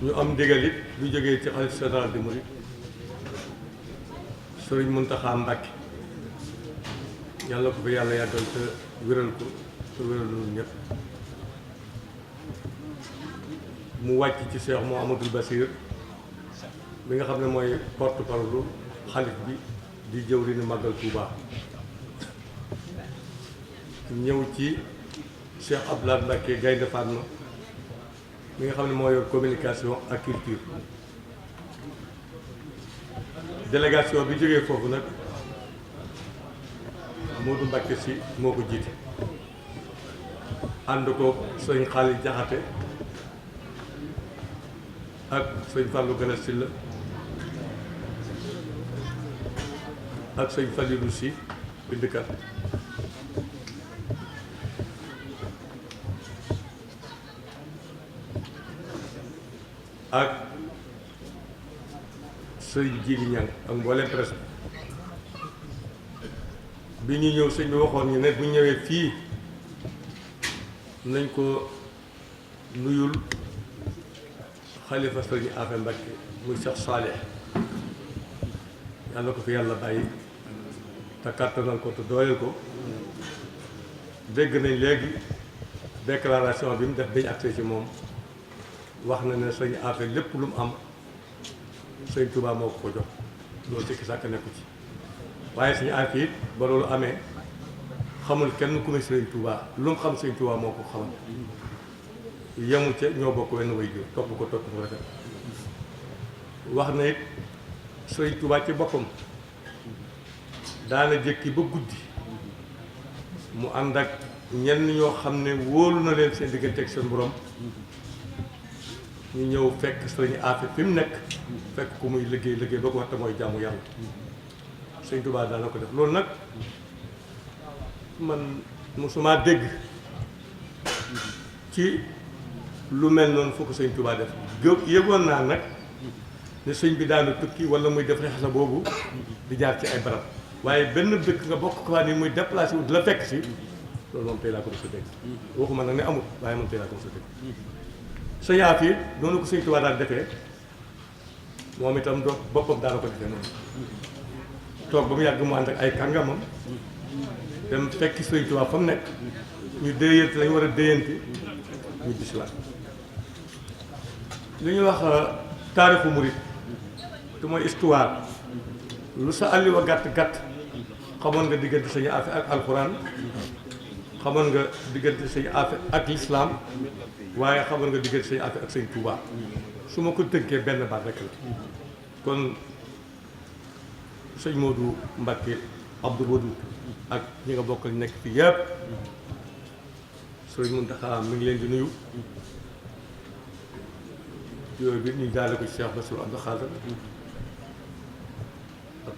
ñu am ndigal it lu jógee ci xalifa général des mourides Sëriñ Muntaxa Mbàkke yàlla ko fi yàlla yàggal te wéral ko te wéral lu ñëpp mu wàcc ci Cheikh Mouhamadoul Bassir bi nga xam ne mooy porte-parole xalif bi di jëwriñu màggal Touba ñëw ci Cheikh Abdoulaye Mbacké Gaynde Fatma mi nga xam ne moo yor communication ak culture délégation bi jógee foofu nag Modou Mbacké Sy moo ko jiite ànd ko sëñ Xaalis Jaxate ak sëñ Fallou Gana Sylla ak sëñ Falilou Sy bindkat ak sëñ Jili Ñang ak mboolem presse bi ñu ñëw sëñ bi waxoon ñu ne bu ñëwee fii nañ ko nuyul xalifa sëñ Afe Mbacké muy Cheikh Saleh yàlla ko fi yàlla bàyyi te kàttanal ko te dooleel ko dégg nañ léegi déclaration bi mu def dañu accès ci moom wax na ne sëñ Afe lépp lu mu am sëñ Touba moo ko jox loolu sikki sàkk nekku ci waaye sëñ Afe it ba loolu amee xamul kenn ku ne sëñ Touba lu mu xam sëñ Touba moo ko xamal yemu ca ñoo bokk wenn way jur topp ko rafet wax na it sëñ Touba ci boppam daana jékki ba guddi mu ànd ak ñenn ñoo xam ne wóolu na leen seen diggante ak seen borom ñu ñëw fekk sëñ Afe fi mu nekk fekk ku muy liggéey ba ko waxta mooy jàmmu yàlla sëñ Touba daana ko def loolu nag man mosuma dégg ci lu mel noonu foo ko sëñ Touba def yëgoon naa nag ne sëñ bi daanu tukki wala muy def rexasa boobu di jaar ci ay barab waaye benn dëkk nga bokk ko waa ni muy déplacé wu di la fekk si loolu moom tey laa ko mos a dégg waxuma nag ne amul waaye moom tey laa ko mos a dégg sëñ Afe noonu ko sëñ Touba daan defee moom itam do boppam daana ko defee noonu toog ba mu yàgg mu ànd ak ay kàngamam dem fekki sëñ Touba fa mu nekk ñu déyante lañu war a déyante ñu bisimilah li ñuy wax taarixu murit te mooy histoire lu sa àlliwa gàtt gàtt xamoon nga diggante sëñ Afe ak alxuraan xamoon nga diggante sëñ Afe ak lislaam waaye xamoon nga diggante sëñ Afe ak sëñ Touba su ma ko tënkee benn baat rek la kon sëñ Modou Mbacké Abdou Modou ak ñi nga bokkal nekk fii yëpp sëñ Mountakha mi ngi leen di nuyu yooyu bi ñu daale ko ci Cheikh Bassirou Abdou Khadre ak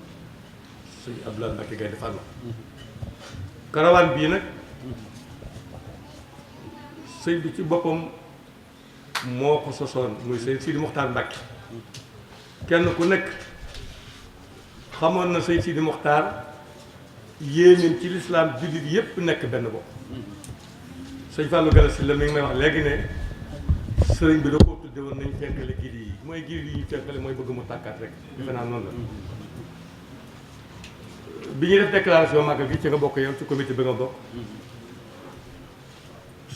sëñ Abdoulaye Mbacké Gaynde Fatma karawaan bii nag sëñ bi ci boppam moo ko sosoon muy sëñ Sidi Mokhtar Mbacké kenn ku nekk xamoon na sëñ Sidi Mokhtar yéeneen ci lislaam jullit yépp nekk benn bopp sëñ Fallou Gana Sylla mi ngi may wax léegi ne sëriñ bi da koo tudde woon nañ fenkale giri yi mooy giri yi ñu fenkale mooy bëgg mu tàkkaat rek defe naa noonu la bi ñuy def déclaration màggal gi ci nga bokk yow ci comité bi nga bokk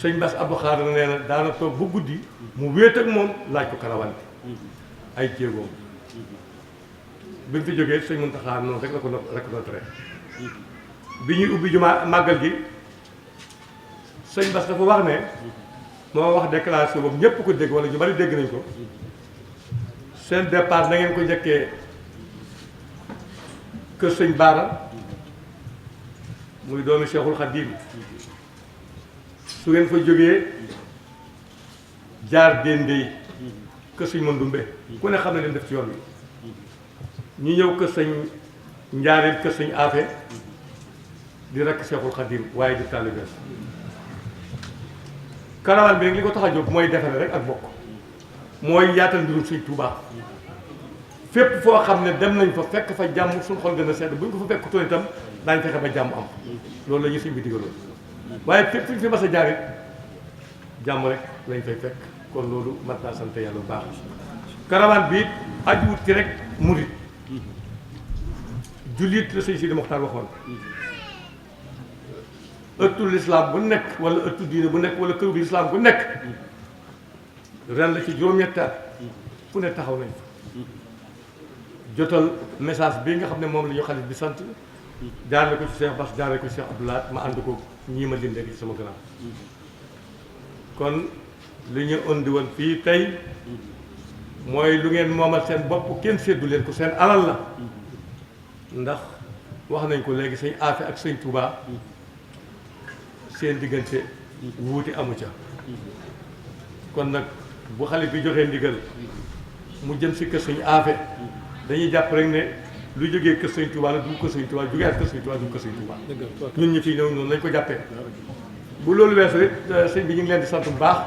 sëñ Bass Abdou Khadre nee na daana toog ba guddi mu wéet ak moom laaj ko karawaan bi ay jéegoom bi mu fi jógee sëñ Mountakha noonu rek la ko reconnaître bi ñuy ubbi jumaa màggal gi sëñ Bass dafa wax ne moo wax déclaration boobu ñépp ko dégg wala ñu bari dégg nañ ko seen départ na ngeen ko njëkkee kër sëñ Baara muy doomi Cheikhul Khadim su ngeen fa jógee jaar Dendey kër sëñ Mandumbe ku ne xam ne leen def ci yoon wi ñu ñëw kër sëñ Njaaréem kër sëñ Afe di rekk Cheikhul Khadim waaye di taalibe karawaan bi rek li ko tax a jóg mooy defare rek ak bokk mooy yaatal mbirum sëñ Touba fépp foo xam ne dem nañ fa fekk fa jàmm suñu xol gën a sedd bu ñu ko fa fekk toon itam daañu fexe ba jàmm am loolu la ñu sëñ bi digaloon waaye fépp fu ñu fi mas a jaarit jàmm rek lañ fay fekk kon loolu mat naa sant yàlla bu baax. caravane bi ajuwut ci rek murit jullit la sëñ Sidi Moxtaar waxoon ëttu lislaam bu nekk wala ëttu diine bu nekk wala këru lislaam bu nekk ren la ci juróom-ñetti at fu ne taxaw nañ jotal message bi nga xam ne moom la ñu xalif bi sant jaarale ko ci Cheikh Bass jaarale ko ci Cheikh Abdoulaye ma ànd ko ñii ma lim léegi sama gannaaw kon li ñu indi woon fii tey mooy lu ngeen moomal seen bopp kenn séddu leen ko seen alal la ndax wax nañ ko léegi sëñ Afe ak sëñ Touba seen diggante wuuti amu ca kon nag bu xalif bi joxee ndigal mu jëm si kër sëñ Afe dañuy jàpp rek ne lu jógee kër sëñ Touba la du kër sëñ Touba jógee ak kër sëñ Touba du kër sëñ Touba ñun ñu fi ñëw noonu lañ ko jàppee bu loolu weesu it sëñ bi ñu ngi leen di sant bu baax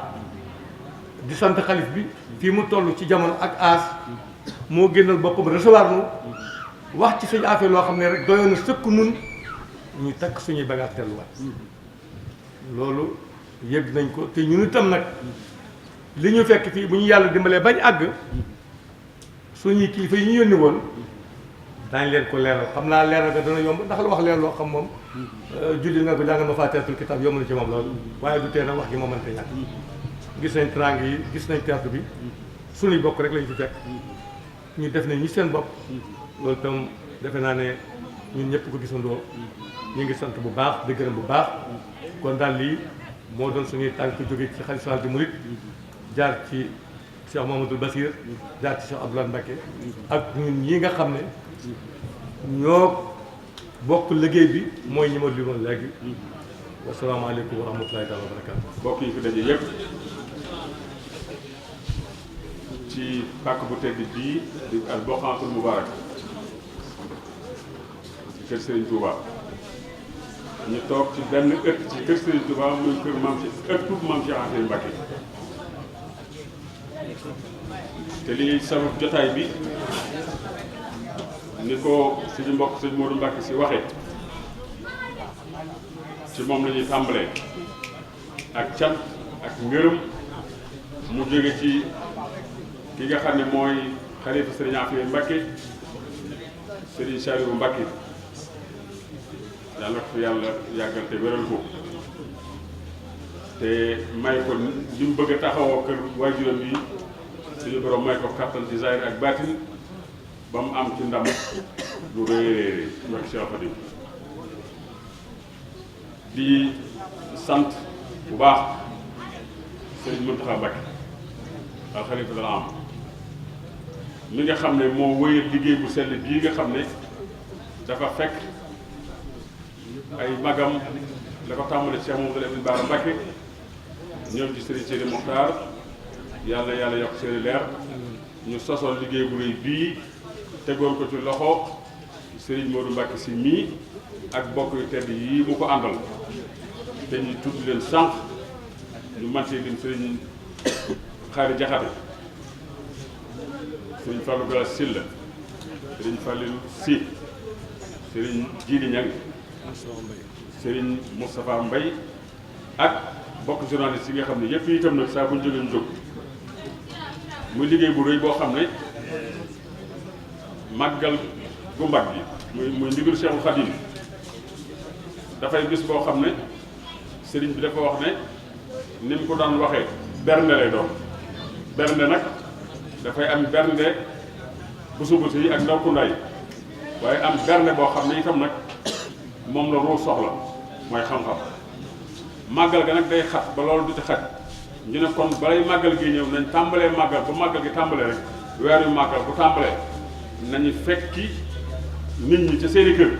di sant xalif bi fii mu toll ci jamono ak aas moo génnal boppam recevoir nu wax ci sëñ Afe loo xam ne rek doyoon na sëkk nun ñu takk suñuy bagaas telluwaat loolu yëg nañ ko te ñun itam nag li ñu fekk fii bu ñu yàlla dimbalee bañ àgg suñuy kilifa yi ñu yónni woon daañ leen ko leeral xam naa leeral ga dana yomb ndax la wax leen loo xam moom julli nga ko jàngal ma faatihatul kitaab yomb na ci moom loolu waaye du tee nag wax gi moo mënta ñàkk gis nañ trang yi gis nañ teertu bi suñuy bokk rek lañ fi fekk ñu def nañ ñi seen bopp loolu itam defe naa ne ñun ñëpp ko gisandoo ñu ngi sant bu baax di gërëm bu baax kon daal lii moo doon suñuy tànk jóge ci xalifa général des mourides jaar ci Cheikh Mouhamadoul Bassir jaar ci Cheikh Abdoulaye Mbacké ak ñun ñi nga xam ne ñoo bokk liggéey bi mooy ñi ma limoon léegi wasalaamaaleykum wa rahmatulahi taala wa barakaatu. mbokk yi fi daje yëpp ci pàkk bu tedd bii di al Boqatul Mubarak ci kër Serigne Touba ñu toog ci benn ëtt ci kër Serigne Touba muy kër maam ci ëttub maam Cheikh Anta Mbacké te li sabab jotaay bi ni ko suñu mbokk sëñ Modou Mbacké si waxee ci moom la ñuy tàmbalee ak cant ak ngërëm mu jóge ci ki nga xam ne mooy xalifa Serigne Afia Mbacké Serigne Saliou Mbacké yàlla ko yàlla yàggal te wéral ko te may ko li mu bëgg a taxawoo kër waajuram yi suñu borom may ko kattan ci zahir ak baatin ba mu am ci ndam lu rëy wax Cheikh Khadim di sant bu baax Serigne Mountakha Mbacké al xalifa dala am mi nga xam ne moo wëyal liggéey bu sell bii nga xam ne dafa fekk ay magam la ko tàmbale Cheikh Mamadou Lamine Bara Mbacké ñoom ci Serigne Sidi Mokhtar yàlla yokk seeni leer ñu sosoon liggéey bu rëy bii tegoon ko ci loxo Serigne Modou Mbacké si mii ak bokk yu tedd yii mu ko àndal te ñu tudd leen sànq ñu man see lim Serigne Xaari Jaxate Serigne Fallou Gala Silla Serigne Fallou Si Serigne Djili Ñang Serigne Moustapha Mbaye ak bokk journaliste yi nga xam ne yëpp itam nag saa bu ñu jógee ñu jóg muy liggéey bu rëy boo xam ne màggal gu mag bi muy ndigal Cheikhul Khadim dafay bis boo xam ne sëriñ bi dafa wax ne ni mu ko daan waxee bernde lay doon bernde nag dafay am bernde bu subuti yi ak ndaw ku nday waaye am bernde boo xam ne itam nag moom la ruux soxla mooy xam-xam màggal ga nag day xat ba loolu du ci xaj ñu ne kon balay màggal gi ñëw nañ tàmbalee màggal bu màggal gi tàmbalee rek weer yu màggal bu tàmbalee nañu fekki nit ñi ci seen i kër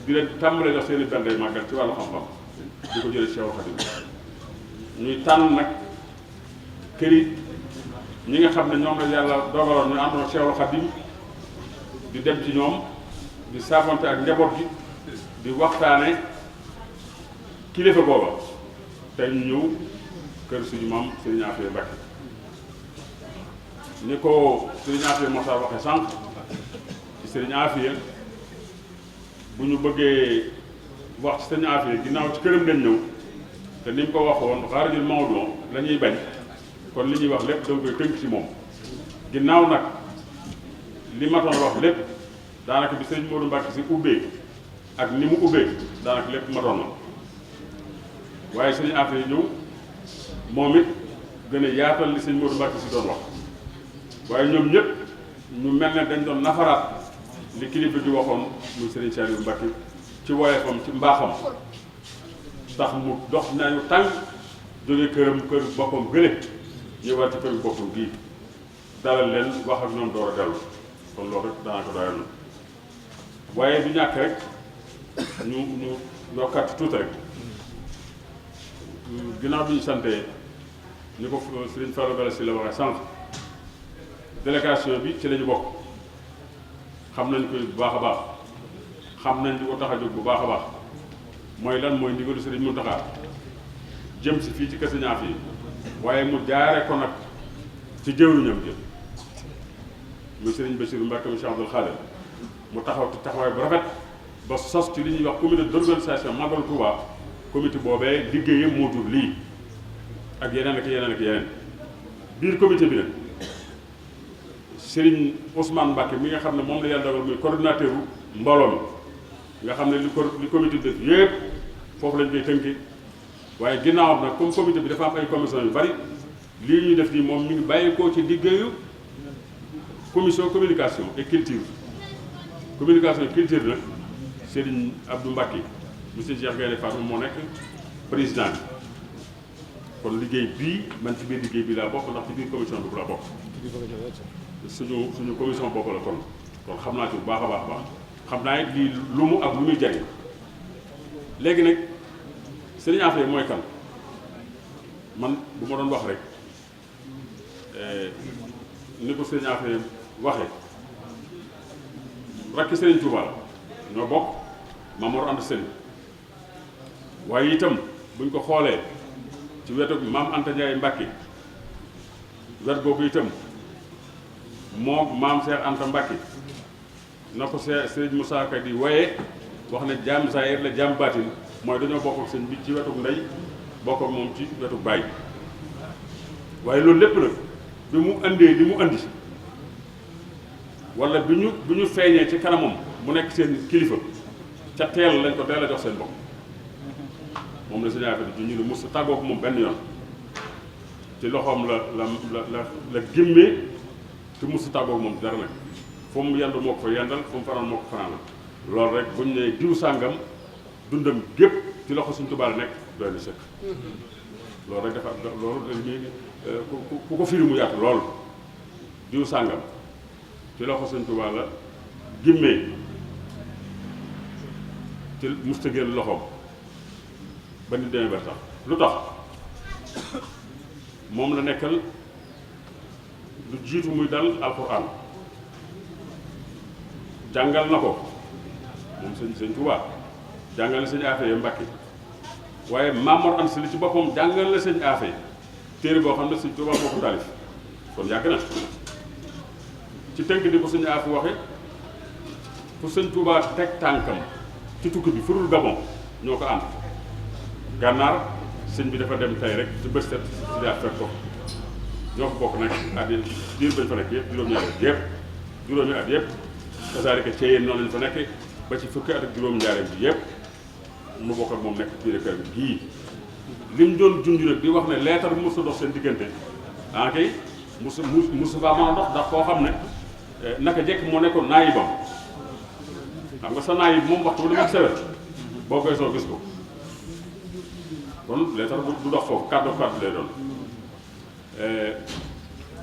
di leen tàmbalee jox seen i bernde màggal ci wàllu xam-xam di ko jëlee Cheikh Khadim ñuy tànn nag kër yi ñi nga xam ne ñoom la yàlla dogaloon ñu àndoon Cheikh Khadim di dem ci ñoom di saafante ak njaboot gi di waxtaane kilifa booba tey ñu ñëw kër suñu maam Serigne Afia Mbacké ni ko Serigne Afia Moussa waxe sànq ci Serigne Afia bu ñu bëggee wax ci Serigne Afia ginnaaw ci këram lañ ñëw te ni mu ko waxoon xaarijul mawdu la ñuy bañ kon li ñuy wax lépp danga koy tënk ci moom ginnaaw nag li ma doon wax lépp daanaka bi sëñ Modou Mbacke si ubbee ak ni mu ubbee daanaka lépp ma doon na waaye sëñ Afia ñëw moom it gën a yaatal li sëñ Modou Mbacke si doon wax waaye ñoom ñëpp ñu mel ne dañ doon nafaraat li kilifa gi waxoon muy Serigne Saliou Mbacke ci woyefam ci mbaaxam tax mu dox nañu tàng jóge kër boppam gële ñëwaat ci kër boppam gii dalal leen wax ak ñoom door a dellu kon loolu rek daanaka doyal na waaye du ñàkk rek ñu yokkaat tuuti rek ginnaaw bi ñu santee ni ko Serigne Fallou Galass si la waxee sànq délégation bi ci lañu bokk xam nañ ko bu baax a baax xam nañ li ko tax a jóg bu baax a baax mooy lan mooy ndigalu Serigne Mountakha jëm si fii ci kër Serigne Afia waaye mu jaare ko nag ci jëwriñam jëm muy Serigne Bassirou Mbacke mu Cheikh Abdoul Khadir mu taxaw ci taxawaay bu rafet ba sos ci li ñuy wax comité d'organisation Magal Touba comité boobee liggéeyam moo jur lii ak yeneen ak yeneen ak yeneen biir comité bi nag Serigne Ousmane Mbacke mi nga xam ne moom la yàlla dogal muy coordinateur u mbooloo mi nga xam ne li comité bi def yépp foofu lañ koy tënki waaye ginnaawam nag comme comité bi dafa am ay commission yu bari lii ñuy def nii moom ñu ngi bàyyi koo ci liggéeyu commission communication et culture communication et culture nag Serigne Abdou Mbacke monsieur Cheikh Gaïndé Fatma moo nekk président bi kon liggéey bii man ci biir liggéey bi laa bokk ndax ci biir commission bi bu laa bokk suñu commission bopp la kon xam naa ci bu baax a baax baax xam naa it lii lu mu ak lu muy jariñ léegi nag Serigne Afia mooy kan man bu ma doon wax rek ni ko Serigne Afia waxee rakki Serigne Touba la ñoo bokk Maam Mor Anta Sali waaye itam buñ ko xoolee ci wetu Maam Anta Ndiaye Mbacke wet boobu itam moo Maam Cheikh Anta Mbacke na ko Serigne Moussa Ka di woyee wax ne jaam zaahir la jaam baatin mooy dañoo bokk ak sëñ bi ci wetu ndey bokk ak moom ci wetu baay waaye loolu lépp nag bi mu andee li mu andi wala bi ñu feeñee ci kanamam mu nekk seen kilifa ca teel lañ ko teel a jox seen bopp moom la Serigne Afia di ñu ne mos tàggoo ko moom benn yoon ci loxoom la gémmee te mos tàggoo ko moom dara nag fu mu yendu moo ko fa yendal fu mu fanaan moo ko fanaan loolu rek buñ ne diw sàngam dundam gépp ci loxo Sëriñ Tuubaa la nekk doy na sëkk loolu rek dafa loolu ku ko firi mu yaatu lool diw sàngam ci loxo Sëriñ Tuubaa la gimmee ci musta génn loxoom ba nit demee ba tax lu tax moom la nekkal lu jiitu muy dal alxuraan jàngal na ko moom sëñ Tuubaa jàngal na sëñ Afia Mbacke waaye Maam Mor Anta Sali ci boppam jàngal na sëñ Afia téere boo xam ne sëñ Tuubaa moo ko taalif kon yàgg na ci tënk di ko sëñ Afia waxe fu sëñ Tuubaa teg tànkam ci tukki bi furul Gabon ñoo ko ànd gànnaar sëñ bi dafa dem tey rek ci bët set ci daa fekk ko ñoo ko bokk nag at yi diir bañ fa nekk yëpp juróomi at yëpp kasaalika ci yéen noonu lañ fa nekk ba ci fukki at ak juróom-ñaareel bi yëpp mu bokk ak moom nekk biir kër gi gii lim doon junj nag di wax ne leetar bu mos a dox seen diggante kay musu faa mën a dox ndax koo xam ne naka jekk moo nekkoon naayibam xam nga sa naayib moom waxtu bu la sewet boo koy soo gis ko kon leetar du dox foofu kàddu lay doon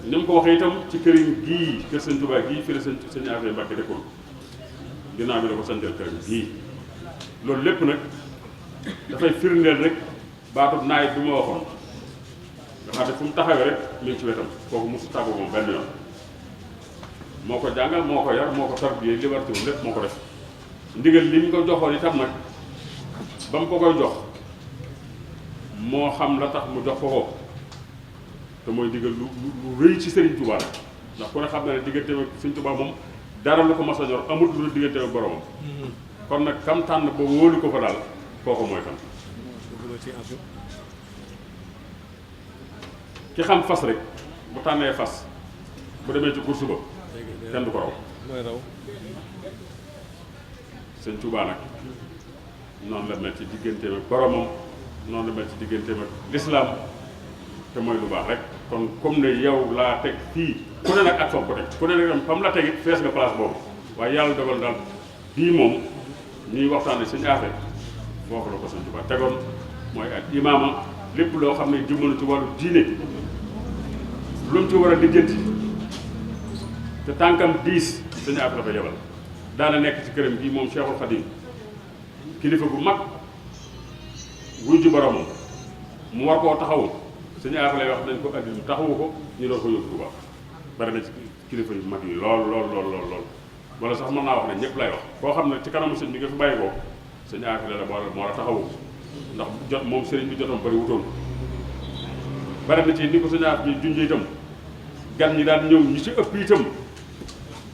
ni mu ko waxee itam ci këriñ gii kër Sëñ Tuubaa gii fi la sëñ Afia Mbacke dëkkoon ginnaaw bi la ko santal këriñ gii loolu lépp nag dafay firndeel rek baatub naayib bi ma waxoon nga xam ne fu mu taxawee rek mi ngi ci wetam kooku mosu tàggoo moom benn yoon moo ko jàngal moo ko yar moo ko tarbiyee li war ci lépp moo ko def ndigal li ñu ko joxoon itam nag ba mu ko koy jox moo xam la tax mu jox ko te mooy ndigal lu rëy ci Serigne Touba la ndax ku ne xam na ne diggante ak Serigne Touba moom dara lu ko mas a ñor amul lu diggante ak boromam kon nag kam tànn ba wóolu ko fa daal kooku mooy kan ki xam fas rek bu tànnee fas bu demee ci course ba kenn du ko raw mooy raw sëñ Touba nag noonu la mel ci digganteem ak boromam noonu la mel ci digganteem ak lislaam te mooy lu baax rek kon comme ne yow laa teg fii ku ne nag ak fam ko teg ku ne nag fam la teg fees nga place boobu waaye yàlla dogal daal bii moom ñuy waxtaane suñu affaire foofu la ko sëñ Touba tegoon mooy ak imaama lépp loo xam ne jëmmal ci wàllu diine lu mu ci war a lijjanti te tànkam diis suñu affaire dafa yebal daana nekk ci këram bii moom Cheikhul Khadim kilifa gu mag wuy ji boromam mu war koo taxawu suñu affaire lay wax nañ ko addi mu taxawu ko ñu doon ko yóbbu Tuuba bari na ci kilifa yu mag yi lool wala sax mën naa wax ne ñëpp lay wax koo xam ne ci kanamu sëñ bi nga fi bàyyi ko suñu affaire la moo la taxawu ndax jot moom sëriñ bi jotoon bari wutoon bari na ci ni ko suñu affaire bi junjee itam gan ñi daan ñëw ñi ci ëpp itam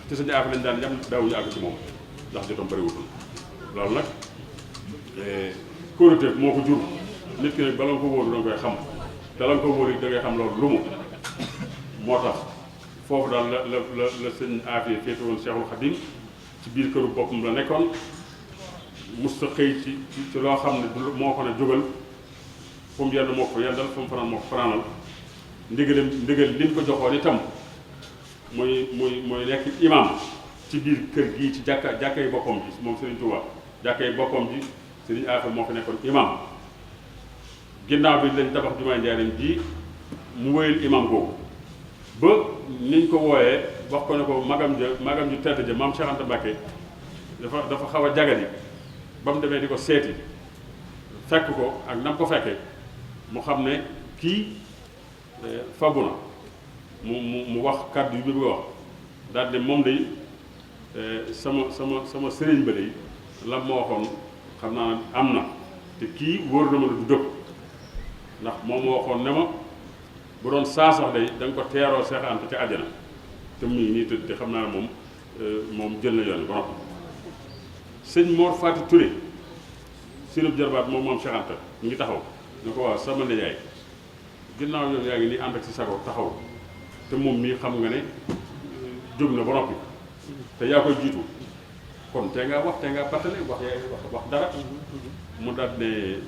ci suñu affaire lañ daan ñam daawuñu àgg ci moom ndax jotoon bari wutoon loolu nag kóolute moo ko jur nit ki nag bala nga ko wóolu da nga koy xam te la nga ko wóolu da ngay xam loolu lu mu moo tax foofu daal la sëñ Afia féete woon Cheikhul Khadim ci biir këru boppam la nekkoon mus ta xëy ci loo xam ne du moo ko ne jógal fu mu yenn moo ko yendal fu mu fanaan moo ko fanaanal ndigal li ñu ko joxoon itam muy nekk imam ci biir kër gii ci jàkkay boppam ji moom Serigne Touba jàkkay boppam ji Serigne Afia moo fi nekkoon imam ginnaaw bi lañ tabax jumaay Njaaréem ji mu wéyal imam googu ba niñ ko wooyee wax ko ne ko magam ju tedd ja maam Cheikh Anta Mbacké dafa xaw a jagadi ba mu demee di ko seeti fekk ko ak nam ko fekkee mu xam ne kii fabu na mu wax kàddu yu bi bëgg a wax daal de moom day sama sëriñ ba day la ma waxoon xam naa ne am na te kii wóor na ma du dëpp ndax moom moo waxoon ne ma bu doon saa sax day da nga ko teeroo Seex Anta ca àjjana te muy nii te xam naa ne moom jël na yoon ba noppi sëñ Mor Fati Touré sinub jarbaat moom moom Seex Anta ñu ngi taxaw ne ko waaw sama nijaay ginnaaw yoon yaa ngi nii ànd ak si sago taxaw te moom mii xam nga ne jóg na ba noppi te yaa koy jiitu kon tey ngaa battale wax dara mu daal ne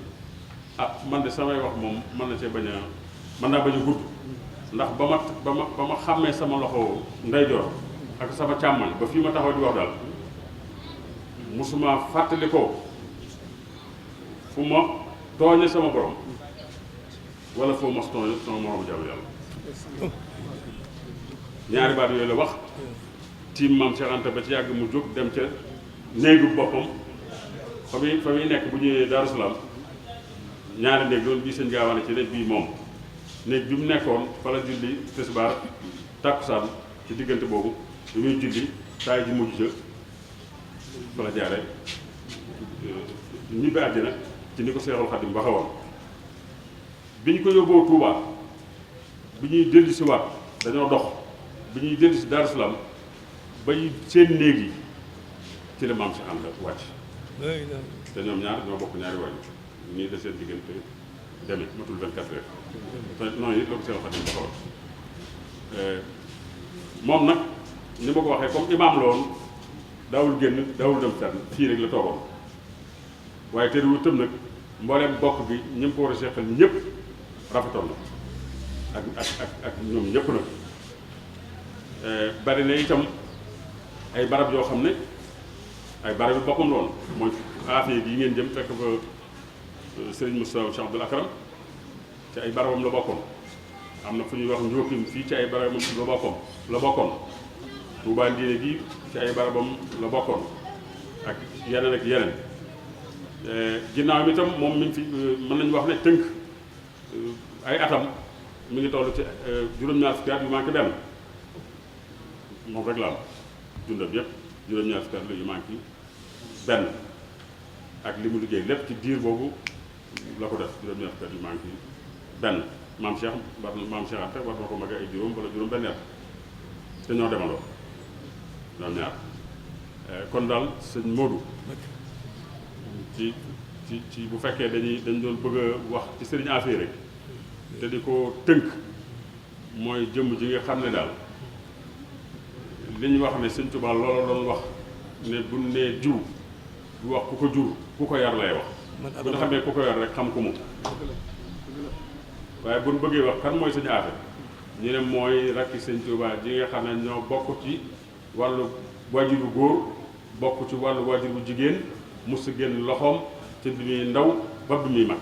man de samay wax moom mën naa bañ a gudd ndax ba ma xàmmee sama loxo ndeyjoor ak sama càmmoñ ba fii ma taxaw di wax daal musuma fàttali ko fu ma tooñe sama borom wala foo mas tooñe sama moromu jaamu yàlla ñaari baat yooyu la wax tiim maam Cheikh Anta ba ci yàgg mu jóg dem ca néegu boppam fa muy nekk bu ñëwee Daaru Salaam ñaari néeg loolu bii sëñ Gaawane ci néeg bii moom néeg bi mu nekkoon fa la julli tisbaar tàkkusaan ci diggante boobu bi muy julli taay ji mujj ja fa la jaare ñibbi àddina ci ni ko Seexul Xadim waxe woon bi ñu ko yóbboo Touba bi ñuy dellu si waat dañoo dox bi ñuy dellu si Daaru Salaam bay seen néeg yi ci la maam si ànd wàcc te ñoom ñaar ñoo bokk ñaari wàññi nii de seen diggante demee matul 24 heures te noonu it la ko Seexul Xadim waxe woon moom nag ni ma ko waxee comme imaam la woon daawul génn daawul dem fenn fii rek la toogoon waaye te du tëm nag mbooleem bokk bi ñi ko war a seqal ñëpp rafetoon na ak ñoom ñëpp nag bari na itam ay barab yoo xam ne ay barab yu boppam loon mooy Afia gi ngeen jëm fekk fa Serigne Moustapha Cheikh Abdoul Akram ci ay barabam la bokkoon am na fu ñuy wax Njóokim fii ci ay barabam la bokkoon Touba Ndiine gi ci ay barabam la bokkoon ak yeneen ginnaaw mi itam moom mi ngi fi mën nañu wax ne tënk ay atam mi ngi toll ci juróom-ñaar fukki at yu manqué benn moom rek la am dundam yëpp juróom-ñaar fukki at la yu manqué benn ak li mu liggéey lépp ci diir boobu la ko def juróom-ñaar fukki at yu manqué benn maam Cheikh Anta war na ko mag ay juróom wala juróom benn at te ñoo demandoo ñoom ñaar kon daal sëñ Modou ci bu fekkee dañ doon bëgg a wax ci Serigne Afia rek te di ko tënk mooy jëmm ji nga xam ne daal li ñu wax ne sëñ Tuubaa loola doon wax ne bu nee jiw du wax ku ko jur ku ko yar lay wax bu nga xamee ku ko yar rek xam ko moom waaye buñ bëggee wax kan mooy suñu affaire ñu ne mooy rakki sëñ Tuubaa ji nga xam ne ñoo bokk ci wàllu waajuru góor bokk ci wàllu waajuru jigéen mus a génn loxoom ci bi muy ndaw ba bi muy mag